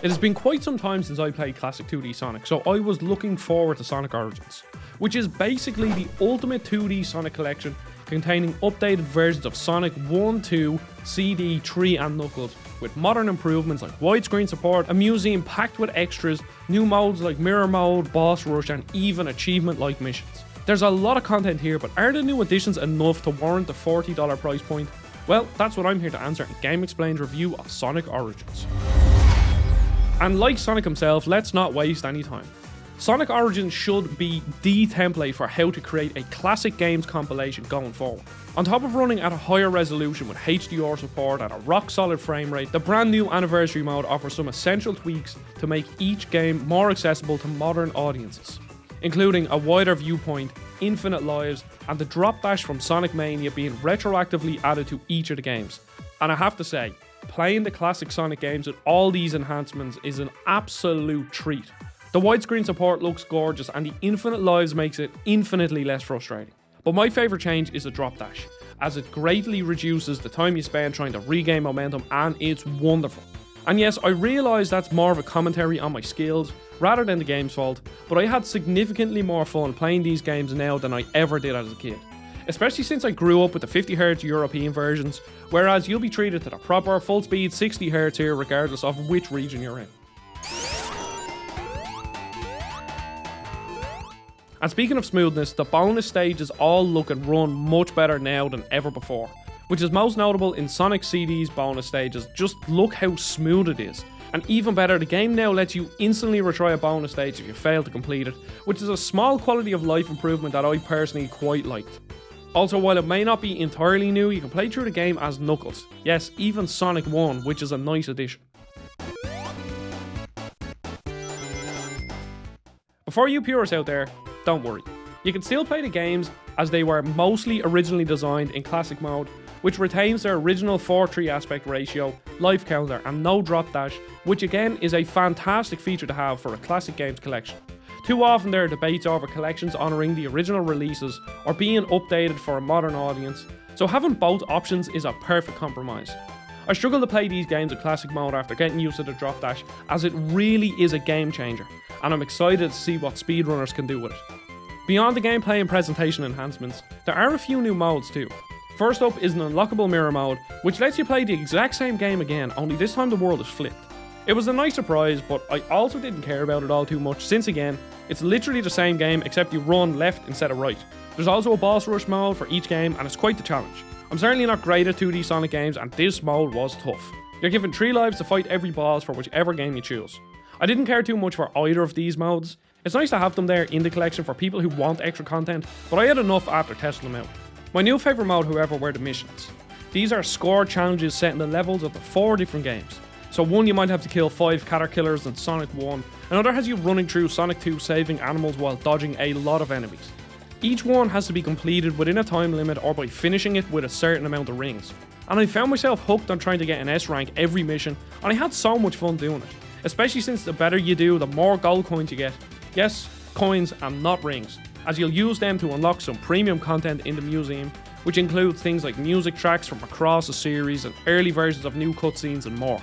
It has been quite some time since I played classic 2D Sonic, so I was looking forward to Sonic Origins, which is basically the ultimate 2D Sonic collection containing updated versions of Sonic 1, 2, CD, 3 and Knuckles, with modern improvements like widescreen support, a museum packed with extras, new modes like Mirror Mode, Boss Rush and even achievement-like missions. There's a lot of content here, but are the new additions enough to warrant the $40 price point? Well, that's what I'm here to answer in GameXplain's review of Sonic Origins. And like Sonic himself, let's not waste any time. Sonic Origins should be the template for how to create a classic games compilation going forward. On top of running at a higher resolution with HDR support at a rock solid frame rate, the brand new Anniversary mode offers some essential tweaks to make each game more accessible to modern audiences, including a wider viewpoint, infinite lives, and the drop dash from Sonic Mania being retroactively added to each of the games. And I have to say, playing the classic Sonic games with all these enhancements is an absolute treat. The widescreen support looks gorgeous and the infinite lives makes it infinitely less frustrating. But my favourite change is the drop dash, as it greatly reduces the time you spend trying to regain momentum, and it's wonderful. And yes, I realise that's more of a commentary on my skills rather than the game's fault, but I had significantly more fun playing these games now than I ever did as a kid. Especially since I grew up with the 50Hz European versions, whereas you'll be treated to the proper full speed 60Hz here regardless of which region you're in. And speaking of smoothness, the bonus stages all look and run much better now than ever before, which is most notable in Sonic CD's bonus stages. Just look how smooth it is. And even better, the game now lets you instantly retry a bonus stage if you fail to complete it, which is a small quality of life improvement that I personally quite liked. Also, while it may not be entirely new, you can play through the game as Knuckles. Yes, even Sonic 1, which is a nice addition. Before you purists out there, don't worry. You can still play the games as they were mostly originally designed in classic mode, which retains their original 4:3 aspect ratio, life counter and no drop dash, which again is a fantastic feature to have for a classic games collection. Too often there are debates over collections honouring the original releases or being updated for a modern audience, so having both options is a perfect compromise. I struggle to play these games in classic mode after getting used to the drop dash, as it really is a game changer, and I'm excited to see what speedrunners can do with it. Beyond the gameplay and presentation enhancements, there are a few new modes too. First up is an unlockable mirror mode, which lets you play the exact same game again, only this time the world is flipped. It was a nice surprise, but I also didn't care about it all too much, since again, it's literally the same game except you run left instead of right. There's also a boss rush mode for each game, and it's quite the challenge. I'm certainly not great at 2D Sonic games, and this mode was tough. You're given 3 lives to fight every boss for whichever game you choose. I didn't care too much for either of these modes. It's nice to have them there in the collection for people who want extra content, but I had enough after testing them out. My new favourite mode, however, were the missions. These are scored challenges set in the levels of the 4 different games. So one you might have to kill 5 Caterkillers in Sonic 1, another has you running through Sonic 2 saving animals while dodging a lot of enemies. Each one has to be completed within a time limit or by finishing it with a certain amount of rings. And I found myself hooked on trying to get an S rank every mission, and I had so much fun doing it. Especially since the better you do, the more gold coins you get. Yes, coins and not rings, as you'll use them to unlock some premium content in the museum, which includes things like music tracks from across the series and early versions of new cutscenes and more.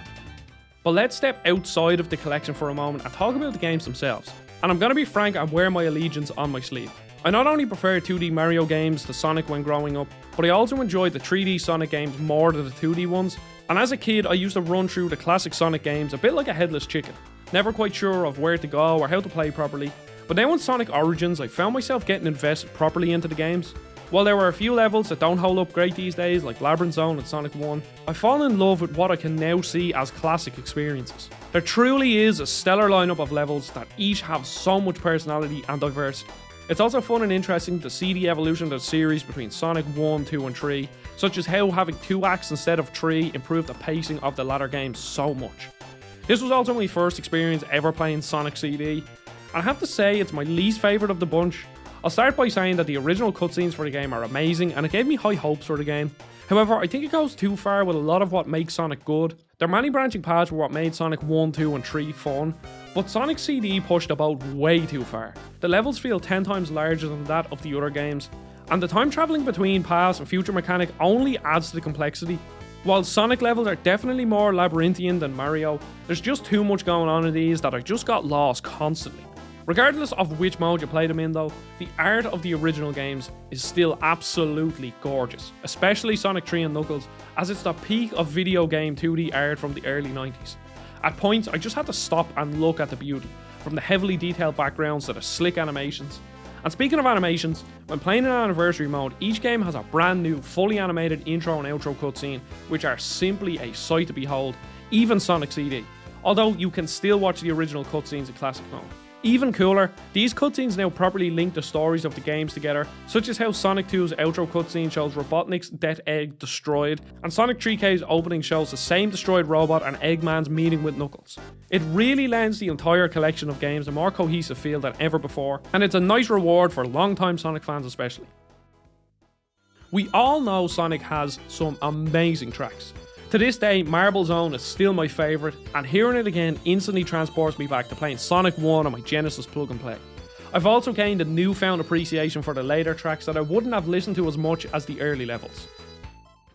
But let's step outside of the collection for a moment and talk about the games themselves. And I'm going to be frank and wear my allegiance on my sleeve. I not only prefer 2D Mario games to Sonic when growing up, but I also enjoyed the 3D Sonic games more than the 2D ones. And as a kid, I used to run through the classic Sonic games a bit like a headless chicken, never quite sure of where to go or how to play properly. But now in Sonic Origins, I found myself getting invested properly into the games. While there were a few levels that don't hold up great these days, like Labyrinth Zone and Sonic 1, I've fallen in love with what I can now see as classic experiences. There truly is a stellar lineup of levels that each have so much personality and diversity. It's also fun and interesting to see the evolution of the series between Sonic 1, 2 and 3, such as how having 2 acts instead of 3 improved the pacing of the latter games so much. This was also my first experience ever playing Sonic CD, and I have to say it's my least favourite of the bunch. I'll start by saying that the original cutscenes for the game are amazing and it gave me high hopes for the game. However, I think it goes too far with a lot of what makes Sonic good. Their many branching paths were what made Sonic 1, 2 and 3 fun, but Sonic CD pushed the boat way too far. The levels feel 10 times larger than that of the other games, and the time travelling between past and future mechanic only adds to the complexity. While Sonic levels are definitely more labyrinthian than Mario, there's just too much going on in these that I just got lost constantly. Regardless of which mode you play them in though, the art of the original games is still absolutely gorgeous, especially Sonic 3 and Knuckles, as it's the peak of video game 2D art from the early 90s. At points, I just had to stop and look at the beauty, from the heavily detailed backgrounds to the slick animations. And speaking of animations, when playing in Anniversary mode, each game has a brand new, fully animated intro and outro cutscene, which are simply a sight to behold, even Sonic CD, although you can still watch the original cutscenes in Classic mode. Even cooler, these cutscenes now properly link the stories of the games together, such as how Sonic 2's outro cutscene shows Robotnik's Death Egg destroyed, and Sonic 3K's opening shows the same destroyed robot and Eggman's meeting with Knuckles. It really lends the entire collection of games a more cohesive feel than ever before, and it's a nice reward for long-time Sonic fans especially. We all know Sonic has some amazing tracks. To this day, Marble Zone is still my favourite, and hearing it again instantly transports me back to playing Sonic 1 on my Genesis plug and play. I've also gained a newfound appreciation for the later tracks that I wouldn't have listened to as much as the early levels.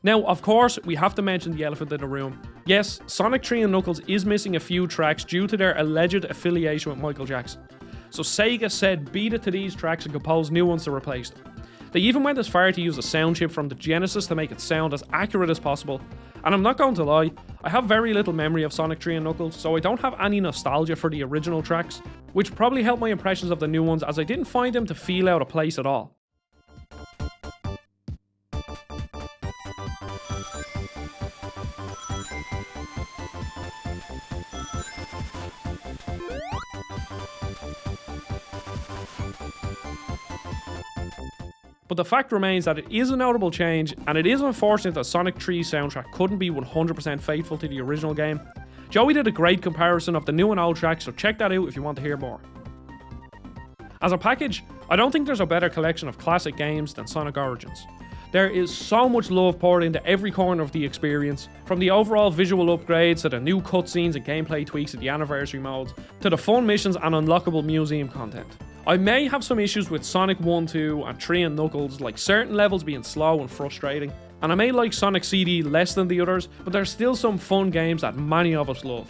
Now, of course, we have to mention the elephant in the room. Yes, Sonic 3 and Knuckles is missing a few tracks due to their alleged affiliation with Michael Jackson. So Sega said beat it to these tracks and compose new ones to replace them. They even went as far to use a sound chip from the Genesis to make it sound as accurate as possible. And I'm not going to lie, I have very little memory of Sonic 3 and Knuckles, so I don't have any nostalgia for the original tracks, which probably helped my impressions of the new ones as I didn't find them to feel out of place at all. But the fact remains that it is a notable change, and it is unfortunate that Sonic 3's soundtrack couldn't be 100% faithful to the original game. Joey did a great comparison of the new and old tracks, so check that out if you want to hear more. As a package, I don't think there's a better collection of classic games than Sonic Origins. There is so much love poured into every corner of the experience, from the overall visual upgrades to the new cutscenes and gameplay tweaks of the Anniversary modes, to the fun missions and unlockable museum content. I may have some issues with Sonic 1, 2 and 3 and Knuckles, like certain levels being slow and frustrating, and I may like Sonic CD less than the others, but there's still some fun games that many of us love.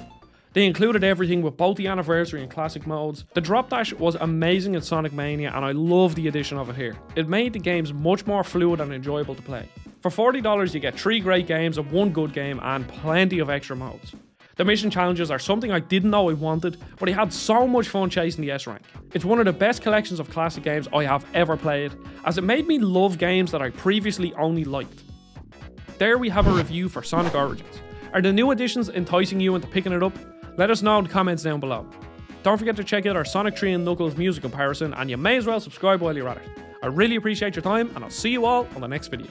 They included everything with both the Anniversary and Classic modes. The drop dash was amazing in Sonic Mania, and I love the addition of it here. It made the games much more fluid and enjoyable to play. For $40 you get 3 great games and 1 good game and plenty of extra modes. The mission challenges are something I didn't know I wanted, but I had so much fun chasing the S rank. It's one of the best collections of classic games I have ever played, as it made me love games that I previously only liked. There we have a review for Sonic Origins. Are the new additions enticing you into picking it up? Let us know in the comments down below. Don't forget to check out our Sonic 3 and Knuckles music comparison, and you may as well subscribe while you're at it. I really appreciate your time, and I'll see you all on the next video.